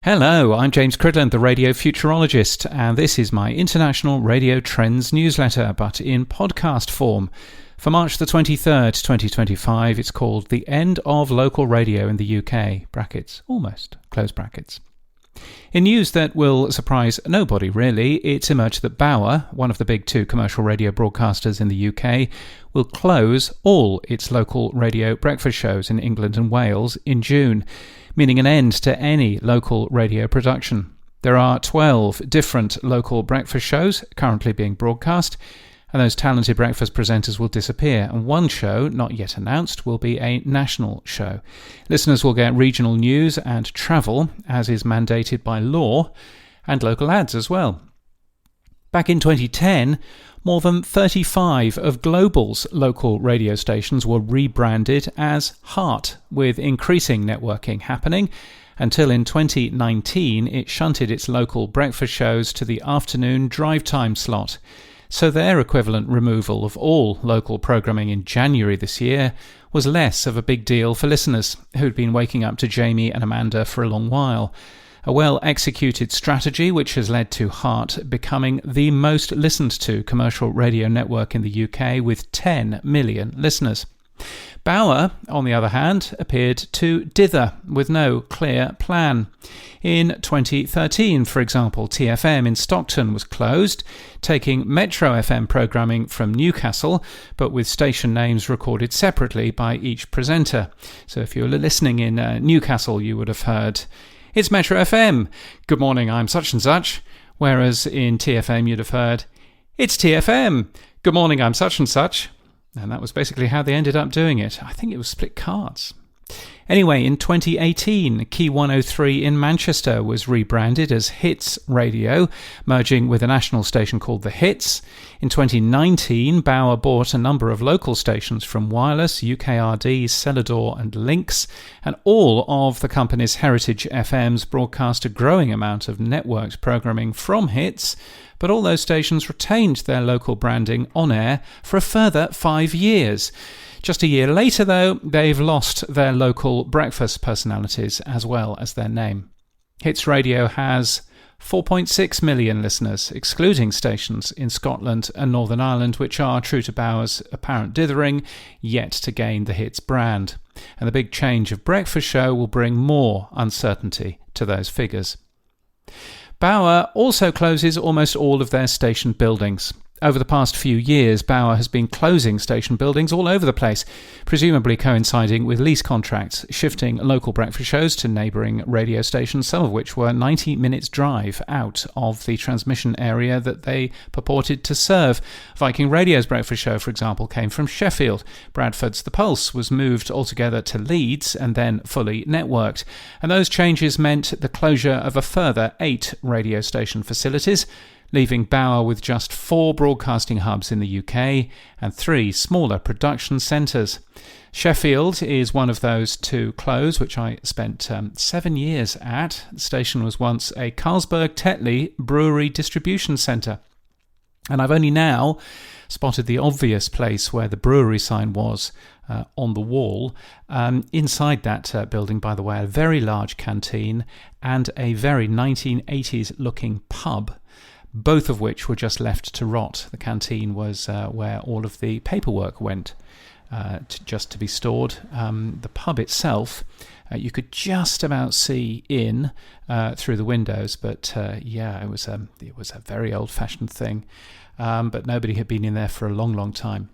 Hello, I'm James Cridland, the radio futurologist, and this is my International Radio Trends newsletter, but in podcast form. For March the 23rd, 2025, it's called The End of Local Radio in the UK, brackets, almost, close brackets. In news that will surprise nobody really, it's emerged that Bauer, one of the big two commercial radio broadcasters in the UK, will close all its local radio breakfast shows in England and Wales in June, meaning an end to any local radio production. There are 12 different local breakfast shows currently being broadcast, and those talented breakfast presenters will disappear, and one show, not yet announced, will be a national show. Listeners will get regional news and travel, as is mandated by law, and local ads as well. Back in 2010, more than 35 of Global's local radio stations were rebranded as Heart, with increasing networking happening, until in 2019 it shunted its local breakfast shows to the afternoon drive time slot. So their equivalent removal of all local programming in January this year was less of a big deal for listeners who'd been waking up to Jamie and Amanda for a long while. A well-executed strategy which has led to Heart becoming the most listened to commercial radio network in the UK with 10 million listeners. Bauer, on the other hand, appeared to dither with no clear plan. In 2013, for example, TFM in Stockton was closed, taking Metro FM programming from Newcastle, but with station names recorded separately by each presenter. So if you were listening in Newcastle, you would have heard, "It's Metro FM. Good morning, I'm such and such." Whereas in TFM, you'd have heard, "It's TFM. Good morning, I'm such and such." And that was basically how they ended up doing it. I think it was split cards. Anyway, in 2018, Key 103 in Manchester was rebranded as Hits Radio, merging with a national station called The Hits. In 2019, Bauer bought a number of local stations from Wireless, UKRD, Celador and Lynx, and all of the company's Heritage FMs broadcast a growing amount of networked programming from Hits, but all those stations retained their local branding on air for a further 5 years. Just a year later, though, they've lost their local breakfast personalities as well as their name. Hits Radio has 4.6 million listeners, excluding stations in Scotland and Northern Ireland, which are, true to Bauer's apparent dithering, yet to gain the Hits brand. And the big change of breakfast show will bring more uncertainty to those figures. Bauer also closes almost all of their station buildings. Over the past few years, Bauer has been closing station buildings all over the place, presumably coinciding with lease contracts, shifting local breakfast shows to neighbouring radio stations, some of which were 90 minutes drive out of the transmission area that they purported to serve. Viking Radio's breakfast show, for example, came from Sheffield. Bradford's The Pulse was moved altogether to Leeds and then fully networked. And those changes meant the closure of a further 8 radio station facilities, leaving Bauer with just 4 broadcasting hubs in the UK and 3 smaller production centres. Sheffield is one of those to close, which I spent 7 years at. The station was once a Carlsberg Tetley brewery distribution centre. And I've only now spotted the obvious place where the brewery sign was on the wall. Inside that building, by the way, a very large canteen and a very 1980s looking pub, both of which were just left to rot. The canteen was where all of the paperwork went just to be stored. The pub itself, you could just about see in through the windows, but it was a very old-fashioned thing. But nobody had been in there for a long, long time.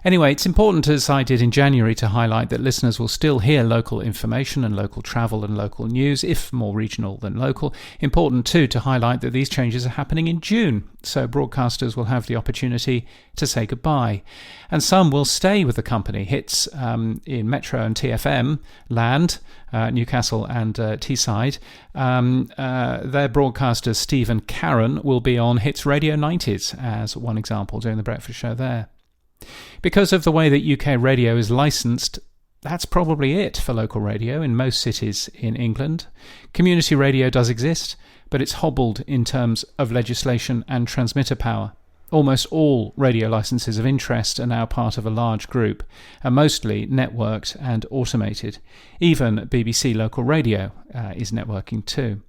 Anyway, it's important, as I did in January, to highlight that listeners will still hear local information and local travel and local news, if more regional than local. Important, too, to highlight that these changes are happening in June, so broadcasters will have the opportunity to say goodbye. And some will stay with the company. Hits in Metro and TFM land, Newcastle and Teesside. Their broadcasters, Steve and Karen, will be on Hits Radio 90s, as one example, doing the breakfast show there. Because of the way that UK radio is licensed, that's probably it for local radio in most cities in England. Community radio does exist, but it's hobbled in terms of legislation and transmitter power. Almost all radio licenses of interest are now part of a large group, and mostly networked and automated. Even BBC Local Radio is networking too.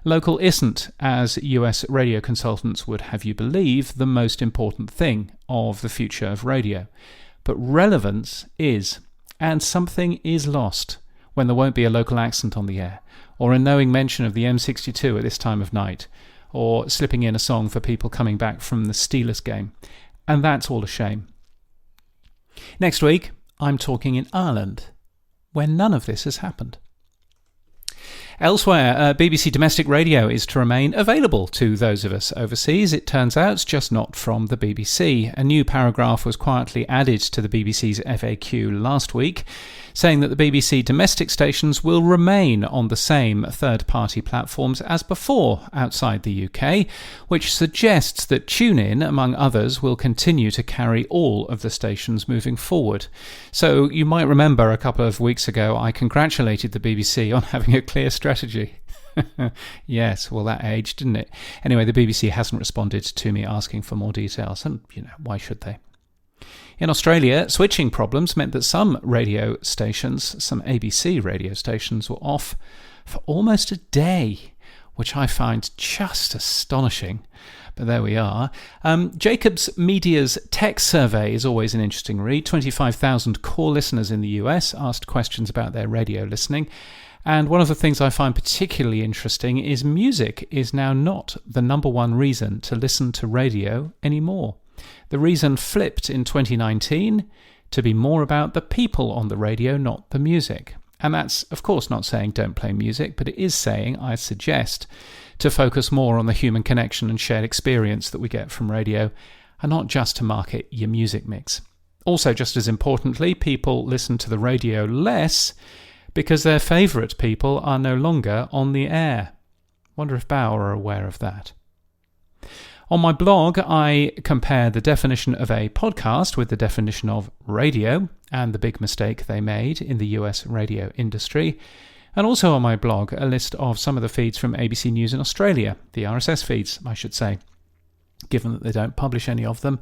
Local isn't, as US radio consultants would have you believe, the most important thing of the future of radio. But relevance is, and something is lost when there won't be a local accent on the air, or a knowing mention of the M62 at this time of night, or slipping in a song for people coming back from the Steelers game. And that's all a shame. Next week, I'm talking in Ireland, where none of this has happened. Elsewhere, BBC Domestic Radio is to remain available to those of us overseas. It turns out, just not from the BBC. A new paragraph was quietly added to the BBC's FAQ last week, saying that the BBC domestic stations will remain on the same third-party platforms as before outside the UK, which suggests that TuneIn, among others, will continue to carry all of the stations moving forward. So you might remember a couple of weeks ago I congratulated the BBC on having a clear strategy. Yes, well, that aged, didn't it? Anyway, the BBC hasn't responded to me asking for more details, and, why should they? In Australia, switching problems meant that some radio stations, some ABC radio stations, were off for almost a day, which I find just astonishing. But there we are. Jacobs Media's tech survey is always an interesting read. 25,000 core listeners in the US asked questions about their radio listening. And one of the things I find particularly interesting is music is now not the number one reason to listen to radio anymore. The reason flipped in 2019 to be more about the people on the radio, not the music. And that's, of course, not saying don't play music, but it is saying, I suggest, to focus more on the human connection and shared experience that we get from radio, and not just to market your music mix. Also, just as importantly, people listen to the radio less because their favourite people are no longer on the air. Wonder if Bauer are aware of that. On my blog, I compare the definition of a podcast with the definition of radio and the big mistake they made in the US radio industry. And also on my blog, a list of some of the feeds from ABC News in Australia, the RSS feeds, I should say. Given that they don't publish any of them,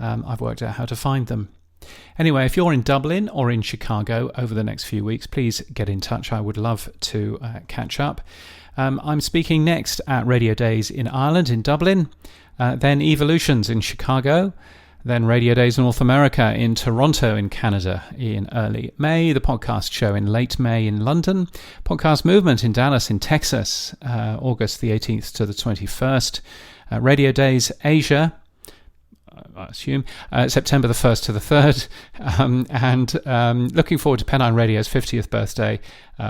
I've worked out how to find them. Anyway, if you're in Dublin or in Chicago over the next few weeks, please get in touch. I would love to catch up. I'm speaking next at Radio Days in Ireland, in Dublin, then Evolutions in Chicago, then Radio Days North America in Toronto in Canada in early May, the podcast show in late May in London, Podcast Movement in Dallas in Texas, August the 18th to the 21st, Radio Days Asia, I assume, September the 1st to the 3rd, and looking forward to Pennine Radio's 50th birthday,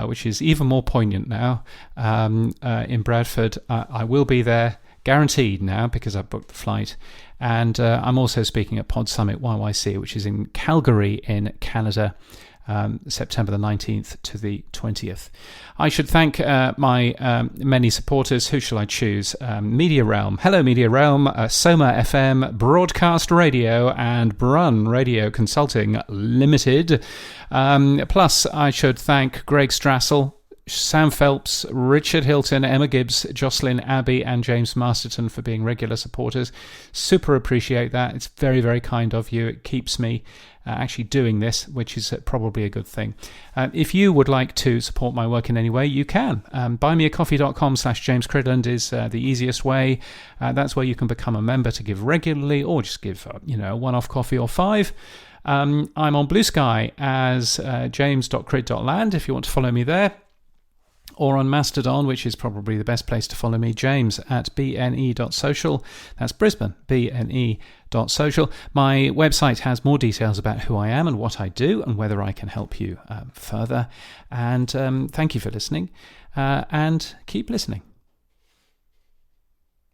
which is even more poignant now, in Bradford. I will be there, guaranteed now, because I've booked the flight, and I'm also speaking at Pod Summit YYC, which is in Calgary in Canada, September the 19th to the 20th. I should thank my many supporters. Who shall I choose? Media Realm. Hello, Media Realm. Soma FM, Broadcast Radio, and Brun Radio Consulting Limited. Plus, I should thank Greg Strassel, Sam Phelps, Richard Hilton, Emma Gibbs, Jocelyn Abbey, and James Masterton for being regular supporters. Super appreciate that. It's very, very kind of you. It keeps me actually doing this, which is probably a good thing. If you would like to support my work in any way, you can. Buymeacoffee.com/James Cridland is the easiest way. That's where you can become a member to give regularly, or just give a one-off coffee or $5. I'm on Blue Sky as james.crid.land if you want to follow me there, or on Mastodon, which is probably the best place to follow me, James at bne.social. That's Brisbane, bne.social. My website has more details about who I am and what I do and whether I can help you further. And thank you for listening, and keep listening.